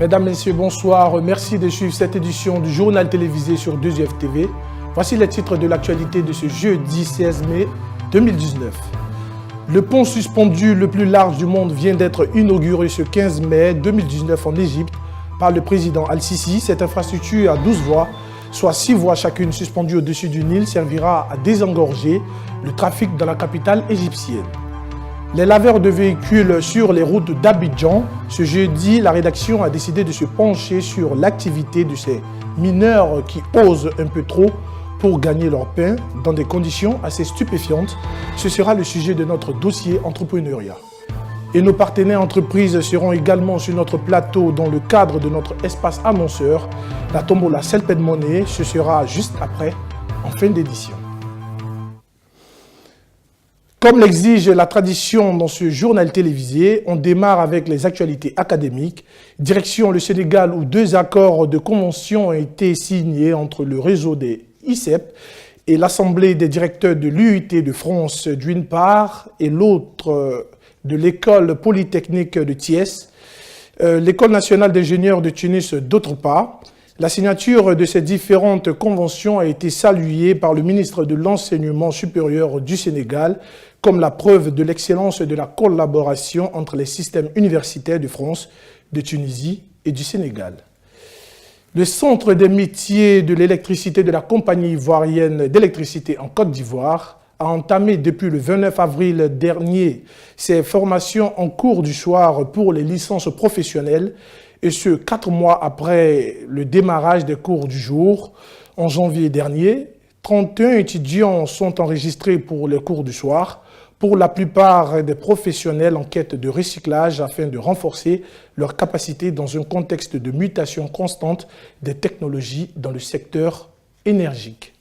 Mesdames, Messieurs, bonsoir. Merci de suivre cette édition du journal télévisé sur 2UF TV. Voici les titres de l'actualité de ce jeudi 16 mai 2019. Le pont suspendu le plus large du monde vient d'être inauguré ce 15 mai 2019 en Égypte par le président Al-Sisi. Cette infrastructure à 12 voies, soit 6 voies chacune suspendues au-dessus du Nil, servira à désengorger le trafic dans la capitale égyptienne. Les laveurs de véhicules sur les routes d'Abidjan. Ce jeudi, la rédaction a décidé de se pencher sur l'activité de ces mineurs qui osent un peu trop pour gagner leur pain dans des conditions assez stupéfiantes. Ce sera le sujet de notre dossier entrepreneuriat. Et nos partenaires entreprises seront également sur notre plateau dans le cadre de notre espace annonceur. La tombola Selped Money, ce sera juste après, en fin d'édition. Comme l'exige la tradition dans ce journal télévisé, on démarre avec les actualités académiques. Direction le Sénégal où 2 accords de convention ont été signés entre le réseau des ICEP et l'Assemblée des directeurs de l'UIT de France d'une part et l'autre de l'École polytechnique de Thiès, l'École nationale d'ingénieurs de Tunis d'autre part. La signature de ces différentes conventions a été saluée par le ministre de l'Enseignement supérieur du Sénégal comme la preuve de l'excellence de la collaboration entre les systèmes universitaires de France, de Tunisie et du Sénégal. Le Centre des métiers de l'électricité de la compagnie ivoirienne d'électricité en Côte d'Ivoire a entamé depuis le 29 avril dernier ses formations en cours du soir pour les licences professionnelles, et ce 4 mois après le démarrage des cours du jour. En janvier dernier, 31 étudiants sont enregistrés pour les cours du soir, pour la plupart des professionnels en quête de recyclage afin de renforcer leurs capacités dans un contexte de mutation constante des technologies dans le secteur énergique.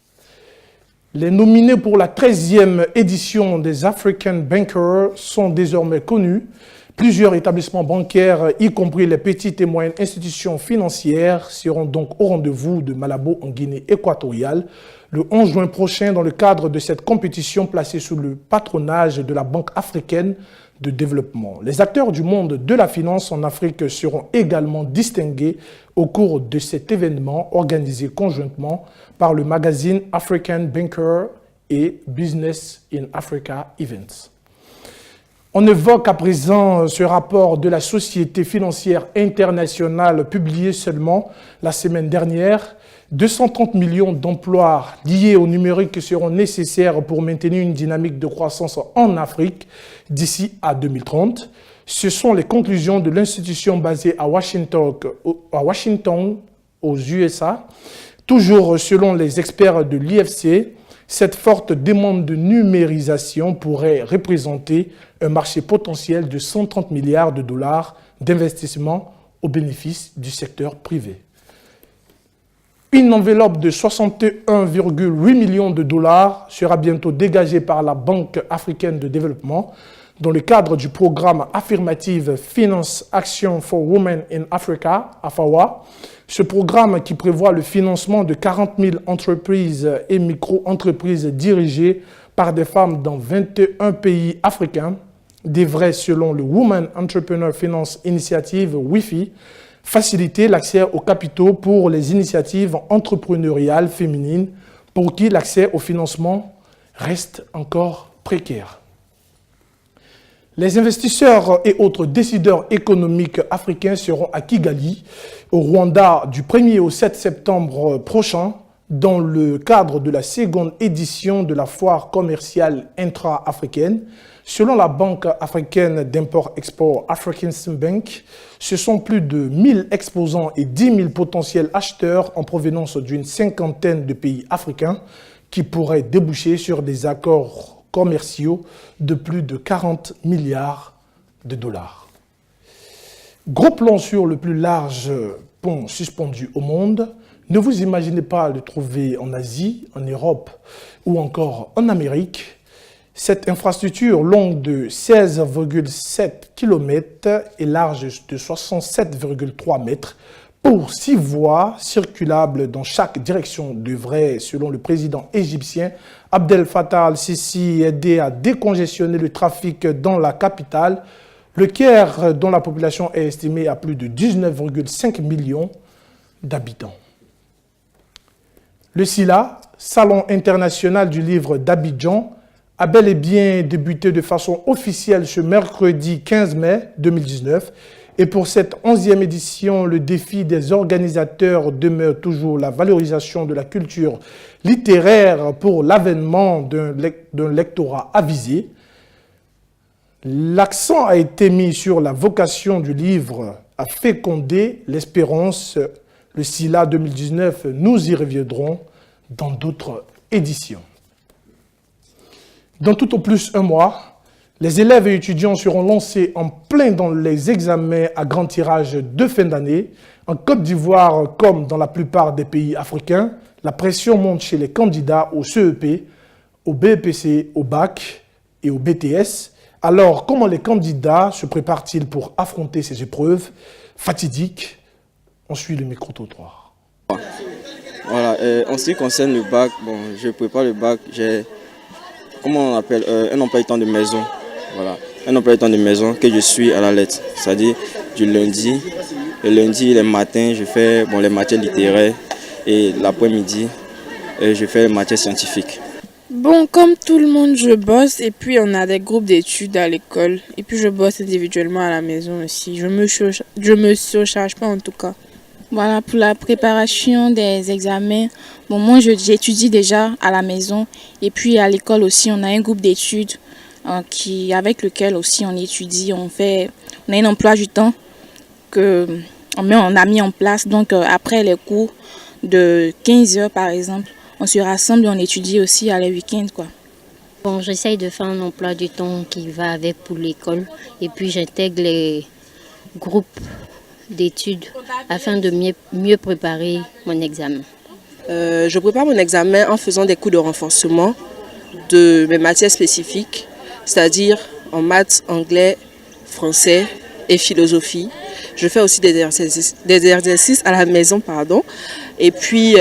Les nominés pour la 13e édition des African Bankers sont désormais connus. Plusieurs établissements bancaires, y compris les petites et moyennes institutions financières, seront donc au rendez-vous de Malabo en Guinée équatoriale le 11 juin prochain dans le cadre de cette compétition placée sous le patronage de la Banque africaine de développement. Les acteurs du monde de la finance en Afrique seront également distingués au cours de cet événement organisé conjointement par le magazine African Banker et Business in Africa Events. On évoque à présent ce rapport de la Société financière internationale publié seulement la semaine dernière. 230 millions d'emplois liés au numérique seront nécessaires pour maintenir une dynamique de croissance en Afrique d'ici à 2030. Ce sont les conclusions de l'institution basée à Washington, aux USA. Toujours selon les experts de l'IFC, cette forte demande de numérisation pourrait représenter un marché potentiel de 130 milliards de dollars d'investissement au bénéfice du secteur privé. Une enveloppe de 61,8 millions de dollars sera bientôt dégagée par la Banque africaine de développement dans le cadre du programme Affirmative Finance Action for Women in Africa, AFAWA. Ce programme qui prévoit le financement de 40 000 entreprises et micro-entreprises dirigées par des femmes dans 21 pays africains devrait, selon le Women Entrepreneur Finance Initiative WIFI, faciliter l'accès aux capitaux pour les initiatives entrepreneuriales féminines pour qui l'accès au financement reste encore précaire. Les investisseurs et autres décideurs économiques africains seront à Kigali, au Rwanda, du 1er au 7 septembre prochain, dans le cadre de la 2e édition de la foire commerciale intra-africaine. Selon la Banque africaine d'import-export African Bank, ce sont plus de 1000 exposants et 10 000 potentiels acheteurs en provenance d'une 50aine de pays africains qui pourraient déboucher sur des accords commerciaux de plus de 40 milliards de dollars. Gros plan sur le plus large pont suspendu au monde. Ne vous imaginez pas le trouver en Asie, en Europe ou encore en Amérique. Cette infrastructure longue de 16,7 km et large de 67,3 mètres pour 6 voies circulables dans chaque direction devrait, selon le président égyptien Abdel Fattah al-Sisi, aider à décongestionner le trafic dans la capitale Le Caire, dont la population est estimée à plus de 19,5 millions d'habitants. Le SILA, Salon international du livre d'Abidjan, a bel et bien débuté de façon officielle ce mercredi 15 mai 2019. Et pour cette 11e édition, le défi des organisateurs demeure toujours la valorisation de la culture littéraire pour l'avènement d'un lectorat avisé. L'accent a été mis sur la vocation du livre à féconder l'espérance. Le SILA 2019, nous y reviendrons dans d'autres éditions. Dans tout au plus un mois, les élèves et étudiants seront lancés en plein dans les examens à grand tirage de fin d'année. En Côte d'Ivoire, comme dans la plupart des pays africains, la pression monte chez les candidats au CEP, au BEPC, au BAC et au BTS. Alors, comment les candidats se préparent-ils pour affronter ces épreuves fatidiques? On suit le micro-trottoir. Voilà, en ce qui concerne le bac, bon, je prépare le bac, j'ai, comment on appelle, un emploi du temps de maison. Voilà, un emploi du temps de maison que je suis à la lettre, c'est-à-dire du lundi. Le lundi, les matins, je fais les matières littéraires et l'après-midi, je fais les matières scientifiques. Bon, comme tout le monde, je bosse et puis on a des groupes d'études à l'école. Et puis je bosse individuellement à la maison aussi. Je me surcharge pas en tout cas. Voilà, pour la préparation des examens, bon, moi j'étudie déjà à la maison et puis à l'école aussi on a un groupe d'études avec lequel aussi on étudie, on a un emploi du temps qu'on a mis en place. Donc après les cours de 15 heures par exemple, on se rassemble et on étudie aussi à les week-ends quoi. Bon, j'essaye de faire un emploi du temps qui va avec pour l'école et puis j'intègre les groupes d'études afin de mieux préparer mon examen. Je prépare mon examen en faisant des cours de renforcement de mes matières spécifiques, c'est-à-dire en maths, anglais, français et philosophie. Je fais aussi des exercices à la maison, et puis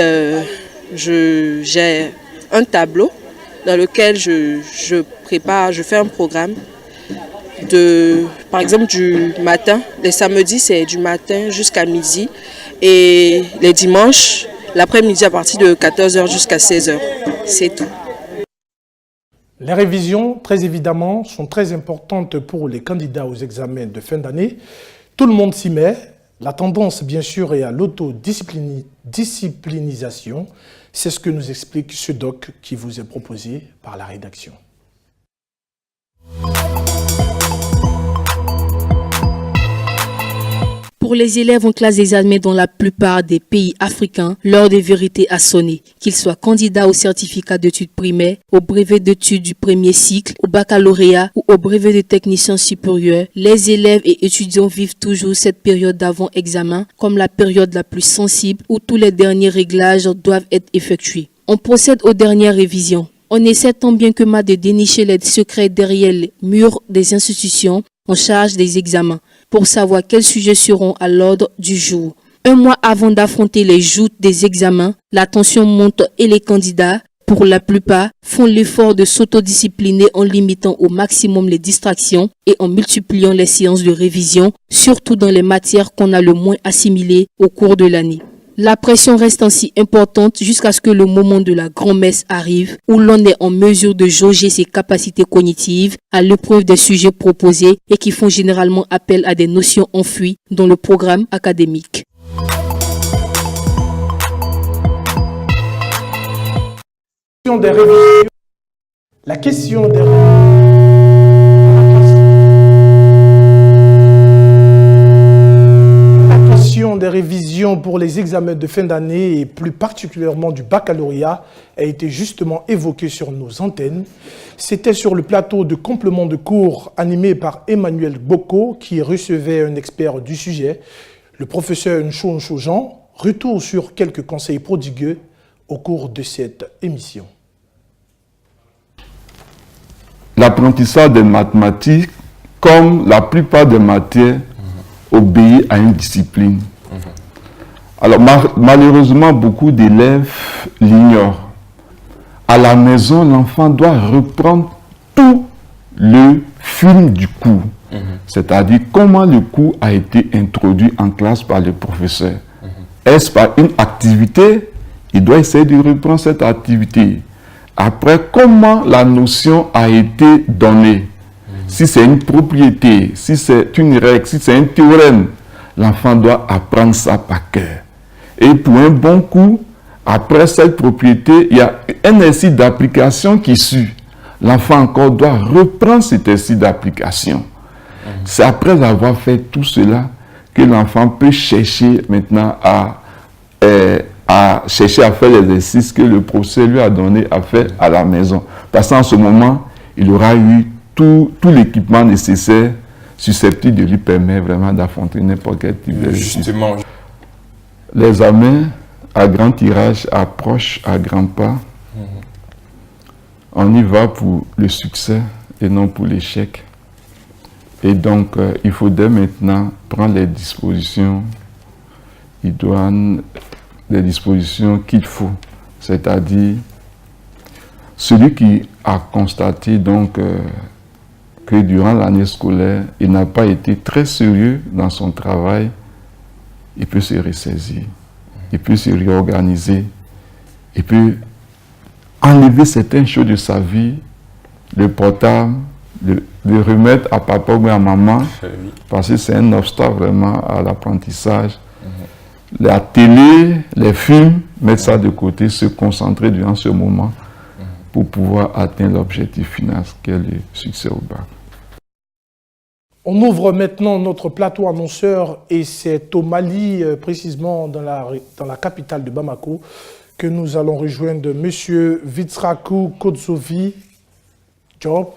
j'ai un tableau dans lequel je fais un programme. Par exemple du matin, les samedis c'est du matin jusqu'à midi et les dimanches, l'après-midi à partir de 14h jusqu'à 16h, c'est tout. Les révisions, très évidemment, sont très importantes pour les candidats aux examens de fin d'année. Tout le monde s'y met. La tendance, bien sûr, est à l'autodisciplinisation. C'est ce que nous explique ce doc qui vous est proposé par la rédaction. Pour les élèves en classe d'examen dans la plupart des pays africains, l'heure de vérité a sonné. Qu'ils soient candidats au certificat d'études primaires, au brevet d'études du premier cycle, au baccalauréat ou au brevet de technicien supérieur, les élèves et étudiants vivent toujours cette période d'avant-examen comme la période la plus sensible où tous les derniers réglages doivent être effectués. On procède aux dernières révisions. On essaie tant bien que mal de dénicher les secrets derrière les murs des institutions en charge des examens pour savoir quels sujets seront à l'ordre du jour. Un mois avant d'affronter les joutes des examens, la tension monte et les candidats, pour la plupart, font l'effort de s'autodiscipliner en limitant au maximum les distractions et en multipliant les séances de révision, surtout dans les matières qu'on a le moins assimilées au cours de l'année. La pression reste ainsi importante jusqu'à ce que le moment de la grand-messe arrive où l'on est en mesure de jauger ses capacités cognitives à l'épreuve des sujets proposés et qui font généralement appel à des notions enfouies dans le programme académique. La question des révisions pour les examens de fin d'année et plus particulièrement du baccalauréat a été justement évoquée sur nos antennes. C'était sur le plateau de complément de cours animé par Emmanuel Boko qui recevait un expert du sujet, le professeur Nchoncho Jean. Retour sur quelques conseils prodigueux au cours de cette émission. L'apprentissage des mathématiques, comme la plupart des matières, obéit à une discipline. Alors malheureusement, beaucoup d'élèves l'ignorent. À la maison, l'enfant doit reprendre tout le film du cours. C'est-à-dire comment le cours a été introduit en classe par le professeur. Est-ce par une activité? Il doit essayer de reprendre cette activité. Après, comment la notion a été donnée? Si c'est une propriété, si c'est une règle, si c'est un théorème, l'enfant doit apprendre ça par cœur. Et pour un bon cours, après cette propriété, il y a un exercice d'application qui suit. L'enfant encore doit reprendre cet exercice d'application. C'est après avoir fait tout cela que l'enfant peut chercher maintenant à chercher à faire l'exercice que le professeur lui a donné à faire à la maison. Parce qu'en ce moment, il aura eu tout l'équipement nécessaire susceptible de lui permettre vraiment d'affronter n'importe quel type d'exercice. Justement. L'examen à grand tirage approche à grands pas. On y va pour le succès et non pour l'échec. Et donc, il faut dès maintenant prendre les dispositions idoines, les dispositions qu'il faut. C'est-à-dire, celui qui a constaté donc que durant l'année scolaire, il n'a pas été très sérieux dans son travail, il peut se ressaisir, il peut se réorganiser, il peut enlever certaines choses de sa vie, le portable, le remettre à papa ou à maman, parce que c'est un obstacle vraiment à l'apprentissage. La télé, les films, mettre ça de côté, se concentrer durant ce moment pour pouvoir atteindre l'objectif final, qui est le succès au bac. On ouvre maintenant notre plateau annonceur et c'est au Mali, précisément dans la capitale de Bamako, que nous allons rejoindre M. Vitsrakou Kodzovi Job,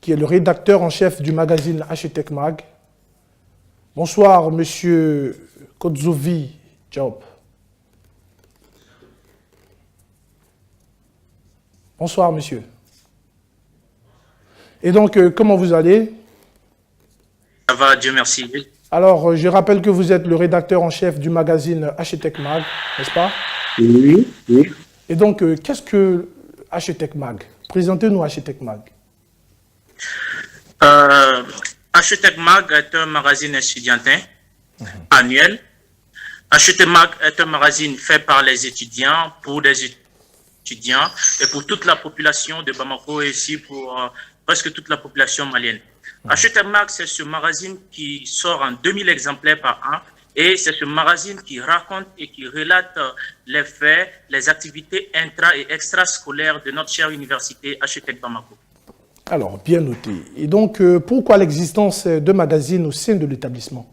qui est le rédacteur en chef du magazine Architect Mag. Bonsoir, M. Kodzovi Job. Bonsoir, monsieur. Et donc, comment vous allez? Ça va, Dieu merci. Alors, je rappelle que vous êtes le rédacteur en chef du magazine Architect Mag, n'est-ce pas? Oui, oui. Et donc, qu'est-ce que Architect Mag? Présentez-nous Architect Mag. Architect Mag est un magazine estudiantin annuel. Architect Mag est un magazine fait par les étudiants, pour des étudiants et pour toute la population de Bamako et ici pour presque toute la population malienne. Architect Mag, c'est ce magazine qui sort en 2000 exemplaires par an et c'est ce magazine qui raconte et qui relate les faits, les activités intra- et extrascolaires de notre chère université Architect Bamako. Alors, bien noté. Et donc, pourquoi l'existence de magazines au sein de l'établissement?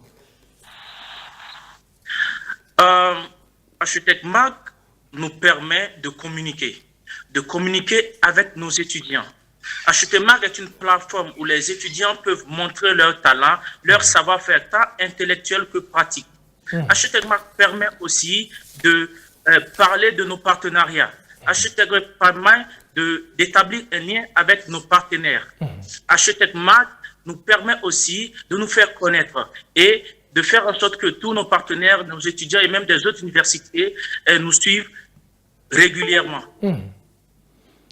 Architect Mag nous permet de communiquer avec nos étudiants. Architect Mag est une plateforme où les étudiants peuvent montrer leur talent, leur savoir-faire tant intellectuel que pratique. Architect Mag permet aussi de parler de nos partenariats. Architect Mag permet d'établir un lien avec nos partenaires. Architect Mag nous permet aussi de nous faire connaître et de faire en sorte que tous nos partenaires, nos étudiants et même des autres universités nous suivent régulièrement.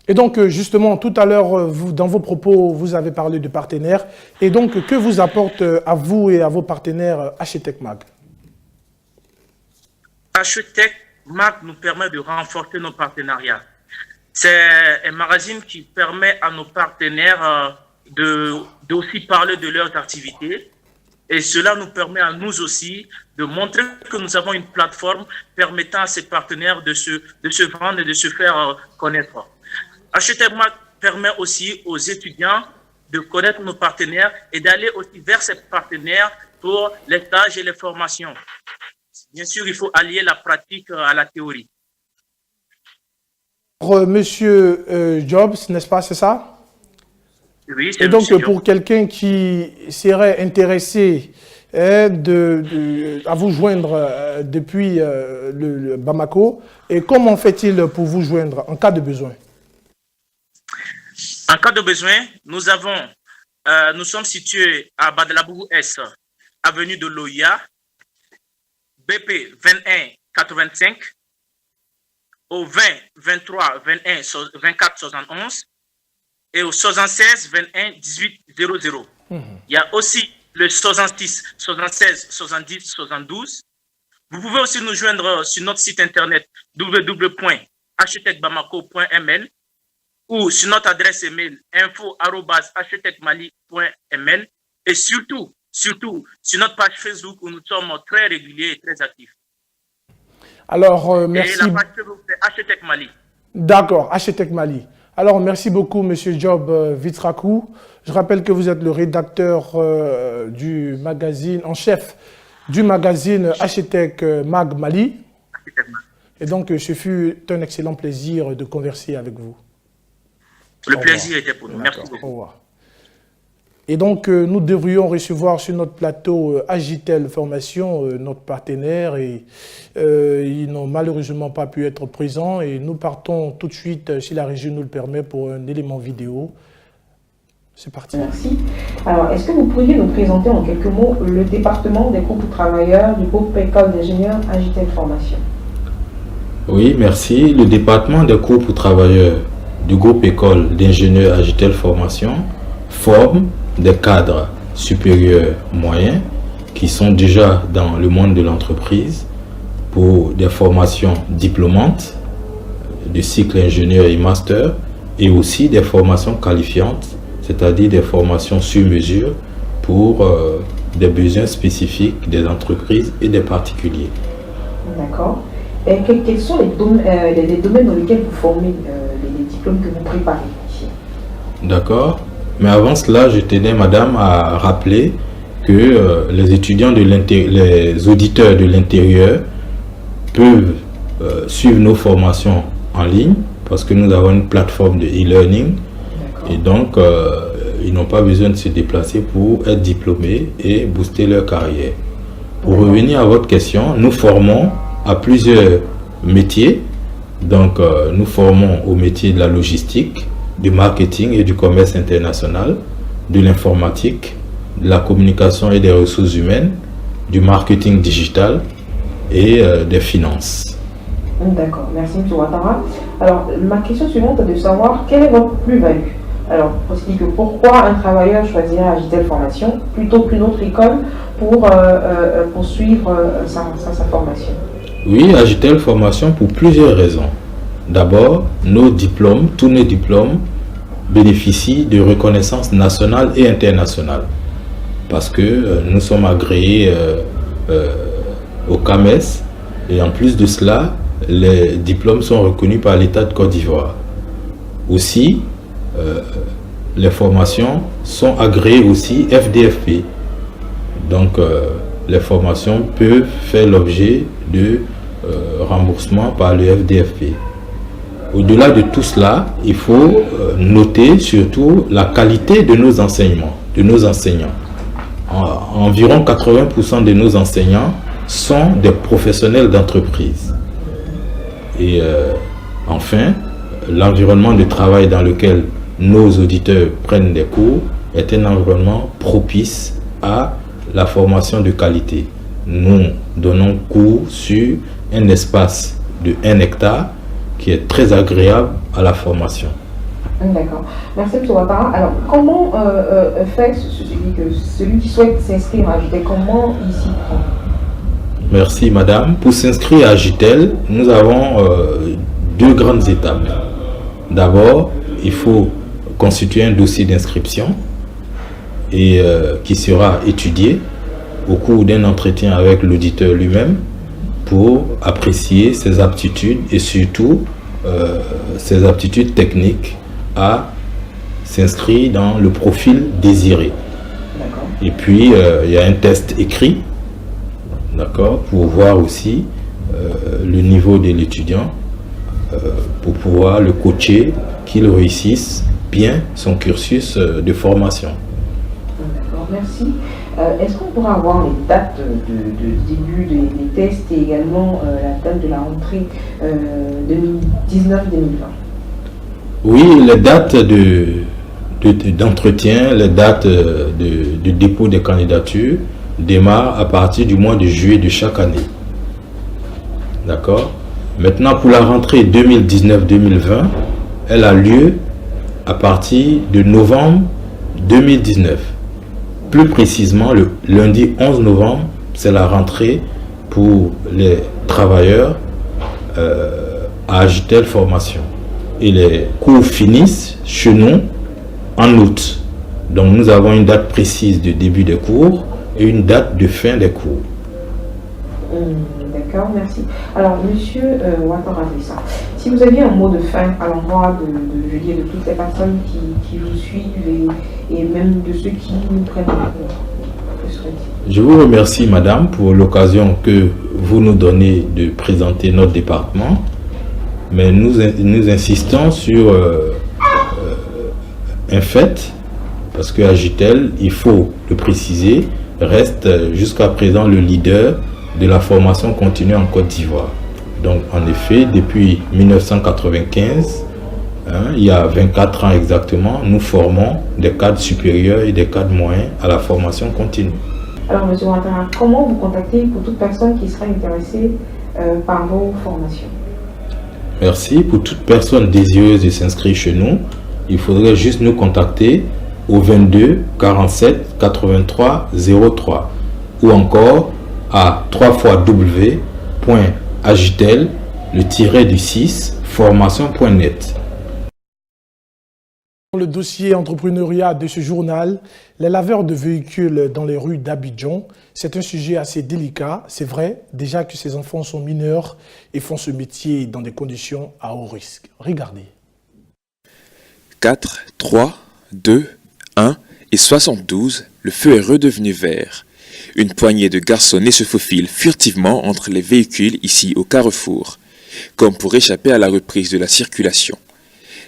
Et donc, justement, tout à l'heure, dans vos propos, vous avez parlé de partenaires. Et donc, que vous apporte à vous et à vos partenaires Architect Mag? Architect Mag nous permet de renforcer nos partenariats. C'est un magazine qui permet à nos partenaires d'aussi parler de leurs activités. Et cela nous permet à nous aussi de montrer que nous avons une plateforme permettant à ces partenaires de se vendre et de se faire connaître. Architect Mag permet aussi aux étudiants de connaître nos partenaires et d'aller aussi vers ces partenaires pour les stages et les formations. Bien sûr, il faut allier la pratique à la théorie. Monsieur Jobs, n'est-ce pas, c'est ça? Oui, c'est Et donc, Jobs. pour quelqu'un qui serait intéressé à vous joindre depuis le Bamako, et comment fait-il pour vous joindre en cas de besoin? En cas de besoin, nous sommes situés à Badalabougou S, avenue de Loya, BP 21 85, au 20 23 21 24 71 et au 76 21 18 00. Il y a aussi le 66, 76, 70, 72. Vous pouvez aussi nous joindre sur notre site internet www.architectbamako.ml ou sur notre adresse email info@architectmali.ml et surtout sur notre page Facebook où nous sommes très réguliers et très actifs. Alors, merci. Et la page Facebook, c'est Architecte Mali. D'accord, Architecte Mali. Alors, merci beaucoup, Monsieur Job Vitrakou. Je rappelle que vous êtes le rédacteur du magazine, en chef du magazine Architecte Mag Mali. Et donc, ce fut un excellent plaisir de converser avec vous. Le plaisir était pour nous. Merci beaucoup. Au revoir. Et donc, nous devrions recevoir sur notre plateau Agitel Formation, notre partenaire, et ils n'ont malheureusement pas pu être présents. Et nous partons tout de suite, si la régie nous le permet, pour un élément vidéo. C'est parti. Merci. Alors, est-ce que vous pourriez nous présenter en quelques mots le département des groupes travailleurs du groupe École d'ingénieurs Agitel Formation? Oui, merci. Le département des groupes travailleurs du groupe École d'ingénieurs Agitel Formation forme des cadres supérieurs moyens qui sont déjà dans le monde de l'entreprise pour des formations diplômantes de cycle ingénieur et master et aussi des formations qualifiantes, c'est-à-dire des formations sur mesure pour des besoins spécifiques des entreprises et des particuliers. D'accord. Et quels sont les domaines dans lesquels vous formez les diplômes que vous préparez ici? D'accord. Mais avant cela, je tenais, madame, à rappeler que les étudiants les auditeurs de l'intérieur peuvent suivre nos formations en ligne parce que nous avons une plateforme de e-learning et donc ils n'ont pas besoin de se déplacer pour être diplômés et booster leur carrière. Pour revenir à votre question, nous formons à plusieurs métiers. Donc nous formons au métier de la logistique, du marketing et du commerce international, de l'informatique, de la communication et des ressources humaines, du marketing digital et des finances. D'accord, merci M. Ouattara. Alors, ma question suivante est de savoir quelle est votre plus-value. Alors, pourquoi un travailleur choisirait Agitel Formation plutôt qu'une autre école pour poursuivre sa formation? Oui, Agitel Formation pour plusieurs raisons. D'abord, nos diplômes, tous nos diplômes bénéficient de reconnaissance nationale et internationale parce que nous sommes agréés au CAMES et en plus de cela, les diplômes sont reconnus par l'État de Côte d'Ivoire. Aussi, les formations sont agréées aussi FDFP. Donc, les formations peuvent faire l'objet de remboursement par le FDFP. Au-delà de tout cela, il faut noter surtout la qualité de nos enseignements, de nos enseignants. Environ 80% de nos enseignants sont des professionnels d'entreprise. Et enfin, l'environnement de travail dans lequel nos auditeurs prennent des cours est un environnement propice à la formation de qualité. Nous donnons cours sur un espace de 1 hectare qui est très agréable à la formation. D'accord. Merci M. Ouattara. Alors, comment fait celui qui souhaite s'inscrire à Agitel, comment il s'y prend? Merci madame. Pour s'inscrire à Agitel, nous avons 2 grandes étapes. D'abord, il faut constituer un dossier d'inscription et qui sera étudié au cours d'un entretien avec l'auditeur lui-même pour apprécier ses aptitudes et surtout ses aptitudes techniques à s'inscrire dans le profil désiré. Et puis, il y a un test écrit, d'accord, pour voir aussi le niveau de l'étudiant, pour pouvoir le coacher, qu'il réussisse bien son cursus de formation. D'accord, merci. Est-ce qu'on pourra avoir les dates de début des tests et également la date de la rentrée 2019-2020? Oui, les dates d'entretien, les dates de dépôt des candidatures démarrent à partir du mois de juillet de chaque année. D'accord? Maintenant, pour la rentrée 2019-2020, elle a lieu à partir de novembre 2019. Plus précisément, le lundi 11 novembre, c'est la rentrée pour les travailleurs à Agitel Formation. Et les cours finissent chez nous en août. Donc nous avons une date précise de début des cours et une date de fin des cours. D'accord, merci. Alors, monsieur Ouattara Drissa, si vous aviez un mot de fin à l'endroit de toutes les personnes qui vous suivent et même de ceux qui nous prennent en cours, que serait-il? Je vous remercie, madame, pour l'occasion que vous nous donnez de présenter notre département. Mais nous insistons sur un fait, parce que Agitel, il faut le préciser, reste jusqu'à présent le leader de la formation continue en Côte d'Ivoire. Donc en effet, depuis 1995, il y a 24 ans exactement, nous formons des cadres supérieurs et des cadres moyens à la formation continue. Alors monsieur Ouattara, comment vous contacter pour toute personne qui sera intéressée par vos formations? Merci. Pour toute personne désireuse de s'inscrire chez nous, il faudrait juste nous contacter au 22 47 83 03 ou encore à www.agitel-formation.net. Le dossier entrepreneuriat de ce journal, les laveurs de véhicules dans les rues d'Abidjan, c'est un sujet assez délicat. C'est vrai, déjà que ces enfants sont mineurs et font ce métier dans des conditions à haut risque. Regardez. 4, 3, 2, 1 et 72, le feu est redevenu vert. Une poignée de garçonnets se faufilent furtivement entre les véhicules ici au carrefour, comme pour échapper à la reprise de la circulation.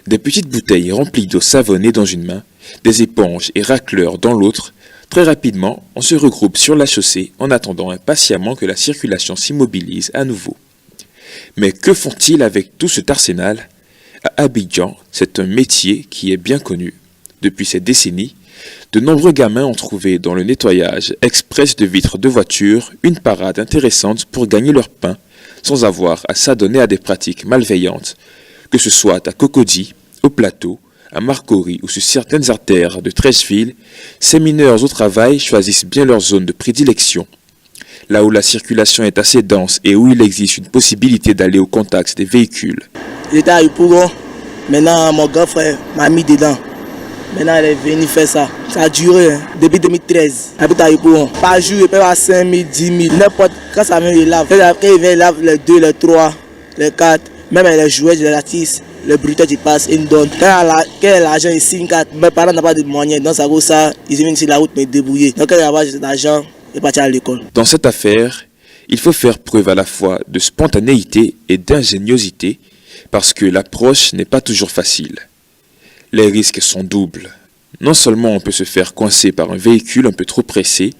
Des petites bouteilles remplies d'eau savonnée dans une main, des éponges et racleurs dans l'autre. Très rapidement, on se regroupe sur la chaussée en attendant impatiemment que la circulation s'immobilise à nouveau. Mais que font-ils avec tout cet arsenal? À Abidjan, c'est un métier qui est bien connu. Depuis ces décennies, de nombreux gamins ont trouvé dans le nettoyage express de vitres de voitures une parade intéressante pour gagner leur pain sans avoir à s'adonner à des pratiques malveillantes, que ce soit à Cocody, au Plateau, à Marcory ou sur certaines artères de Treichville. Ces mineurs au travail choisissent bien leur zone de prédilection. Là où la circulation est assez dense et où il existe une possibilité d'aller au contact des véhicules. J'étais à Yopougon, maintenant mon grand frère m'a mis dedans. Maintenant elle est venue faire ça. Ça a duré depuis 2013. J'habite à Yopougon. Par jour, il peut avoir 5 000, 10 000. N'importe quand ça vient, il lave. Quand il vient, il lave les 2, les 3, les 4. Même les jouets, les artistes, le bruitage, il passe, il me donne. Quand l'argent est 5, 4, mes parents n'ont pas de moyens. Donc ça vaut ça, ils viennent sur la route me débrouiller. Donc quand il y a cet argent, je parti à l'école. Dans cette affaire, il faut faire preuve à la fois de spontanéité et d'ingéniosité, parce que l'approche n'est pas toujours facile. Les risques sont doubles. Non seulement on peut se faire coincer par un véhicule un peu trop pressé,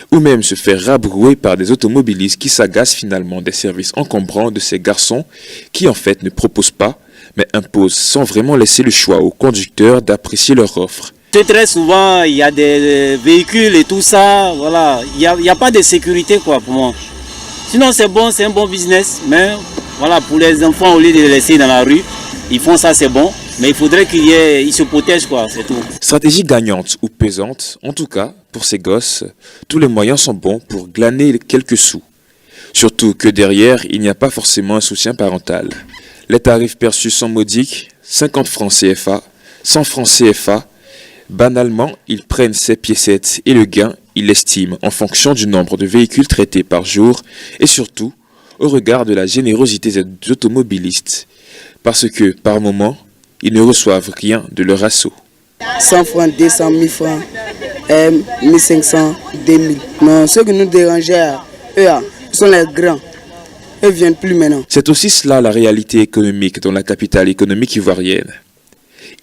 ou même se faire rabrouer par des automobilistes qui s'agacent finalement des services encombrants de ces garçons qui en fait ne proposent pas, mais imposent sans vraiment laisser le choix aux conducteurs d'apprécier leur offre. Très souvent, il y a des véhicules et tout ça, voilà, il n'y a pas de sécurité quoi pour moi. Sinon c'est bon, c'est un bon business, mais voilà, pour les enfants, au lieu de les laisser dans la rue, ils font ça, c'est bon. Mais il faudrait qu'ils se protègent, quoi, c'est tout. Stratégie gagnante ou pesante, en tout cas, pour ces gosses, tous les moyens sont bons pour glaner quelques sous. Surtout que derrière, il n'y a pas forcément un soutien parental. Les tarifs perçus sont modiques, 50 francs CFA, 100 francs CFA. Banalement, ils prennent ces piécettes et le gain, ils l'estiment en fonction du nombre de véhicules traités par jour et surtout au regard de la générosité des automobilistes. Parce que, par moment, ils ne reçoivent rien de leur assaut. 100 francs, 200 000 francs, 1500, 2000. Non, ceux qui nous dérangeaient, eux, sont les grands. Eux ne viennent plus maintenant. C'est aussi cela la réalité économique dans la capitale économique ivoirienne.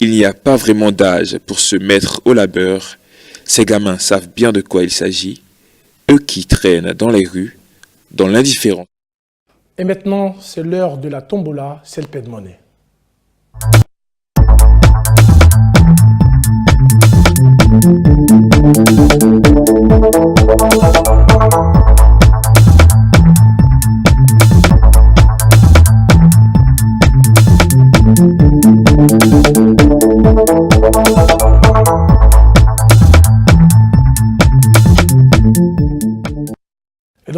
Il n'y a pas vraiment d'âge pour se mettre au labeur. Ces gamins savent bien de quoi il s'agit. Eux qui traînent dans les rues, dans l'indifférence. Et maintenant, c'est l'heure de la tombola, c'est le paie de monnaie.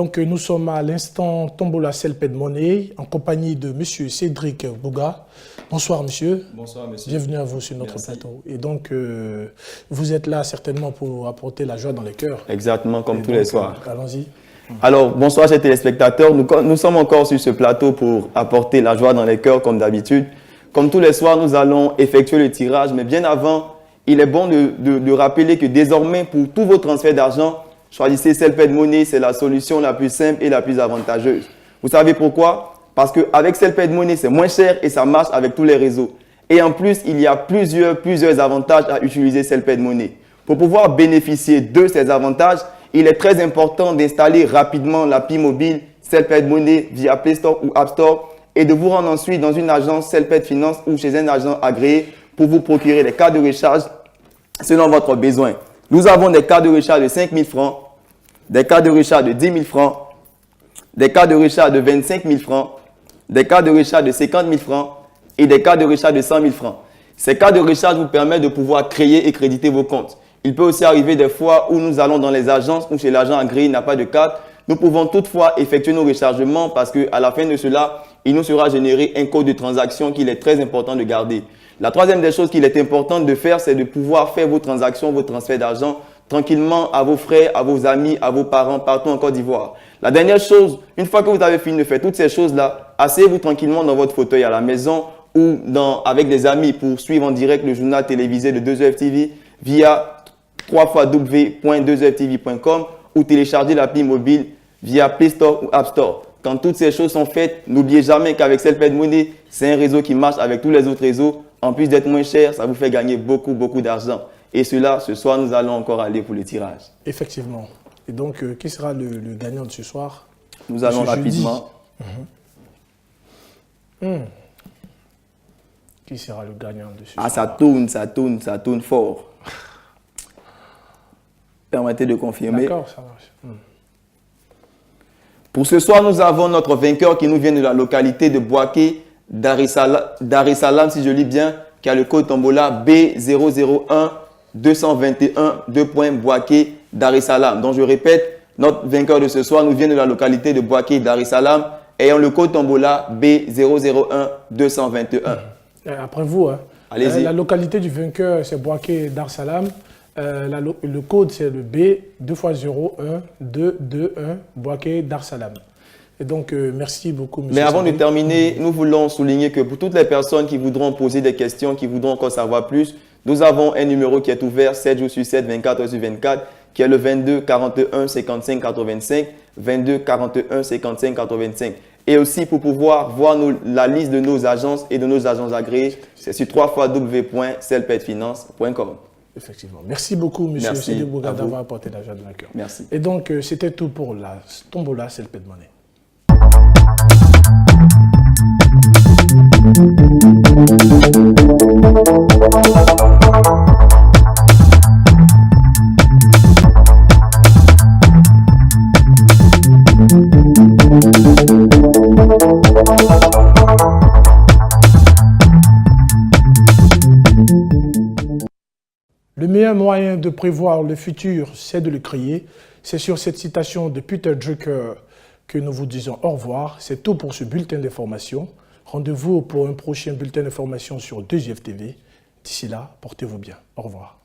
donc, nous sommes à l'instant Tombola Selped Money en compagnie de M. Cédric Bouga. Bonsoir, monsieur. Bonsoir, monsieur. Bienvenue à vous sur notre plateau. Et donc, vous êtes là certainement pour apporter la joie dans les cœurs. Exactement, comme tous les soirs. Allons-y. Alors, bonsoir, chers téléspectateurs. Nous sommes encore sur ce plateau pour apporter la joie dans les cœurs, comme d'habitude. Comme tous les soirs, nous allons effectuer le tirage. Mais bien avant, il est bon de rappeler que désormais, pour tous vos transferts d'argent, choisissez Selped Money, c'est la solution la plus simple et la plus avantageuse. Vous savez pourquoi? Parce qu'avec Selped Money, c'est moins cher et ça marche avec tous les réseaux. Et en plus, il y a plusieurs avantages à utiliser Selped Money. Pour pouvoir bénéficier de ces avantages, il est très important d'installer rapidement l'appli mobile Selped Money via Play Store ou App Store et de vous rendre ensuite dans une agence Selped Finance ou chez un agent agréé pour vous procurer des cartes de recharge selon votre besoin. Nous avons des cartes de recharge de 5 000 francs, des cartes de recharge de 10 000 francs, des cartes de recharge de 25 000 francs, des cartes de recharge de 50 000 francs et des cartes de recharge de 100 000 francs. Ces cartes de recharge vous permettent de pouvoir créer et créditer vos comptes. Il peut aussi arriver des fois où nous allons dans les agences ou chez l'agent agréé, il n'a pas de carte. Nous pouvons toutefois effectuer nos rechargements parce qu'à la fin de cela, il nous sera généré un code de transaction qu'il est très important de garder. La troisième des choses qu'il est important de faire, c'est de pouvoir faire vos transactions, vos transferts d'argent tranquillement à vos frères, à vos amis, à vos parents, partout en Côte d'Ivoire. La dernière chose, une fois que vous avez fini de faire toutes ces choses-là, asseyez-vous tranquillement dans votre fauteuil à la maison ou avec des amis pour suivre en direct le journal télévisé de 2FTV via www.2ftv.com ou télécharger l'appli mobile via Play Store ou App Store. Quand toutes ces choses sont faites, n'oubliez jamais qu'avec Selped Money, c'est un réseau qui marche avec tous les autres réseaux. En plus d'être moins cher, ça vous fait gagner beaucoup d'argent. Et cela, ce soir, nous allons encore aller pour le tirage. Effectivement. Et donc, qui sera le gagnant de ce soir? Nous allons rapidement. Qui sera le gagnant de ce soir? Ah, ça tourne fort. Permettez de confirmer. D'accord, ça marche. Pour ce soir, nous avons notre vainqueur qui nous vient de la localité de Boaké, Dar es Salaam, si je lis bien, qui a le code Tombola B001 221 Boaké, Dar es Salaam. Donc je répète, notre vainqueur de ce soir nous vient de la localité de Boaké, Dar es Salaam, ayant le code Tombola B001 221. Après vous, hein. Allez-y. La localité du vainqueur, c'est Boaké, Dar es Salaam. Le code, c'est le B 2 x 01 221 Boaké, Dar es Salaam. Et donc, merci beaucoup, monsieur. Mais avant de terminer, nous voulons souligner que pour toutes les personnes qui voudront poser des questions, qui voudront encore savoir plus, nous avons un numéro qui est ouvert 7 jours sur 7, 24 heures sur 24, qui est le 22 41 55 85, 22 41 55 85. Et aussi, pour pouvoir voir la liste de nos agences et de nos agences agréées, c'est sur www.selpedfinance.com. Effectivement. Merci beaucoup, monsieur Cédric Bouga, d'avoir apporté la joie de la cœur. Merci. Et donc, c'était tout pour la Tombola Selped Money. Le meilleur moyen de prévoir le futur, c'est de le créer. C'est sur cette citation de Peter Drucker que nous vous disons au revoir. C'est tout pour ce bulletin d'information. Rendez-vous pour un prochain bulletin d'information sur 2FTV. D'ici là, portez-vous bien. Au revoir.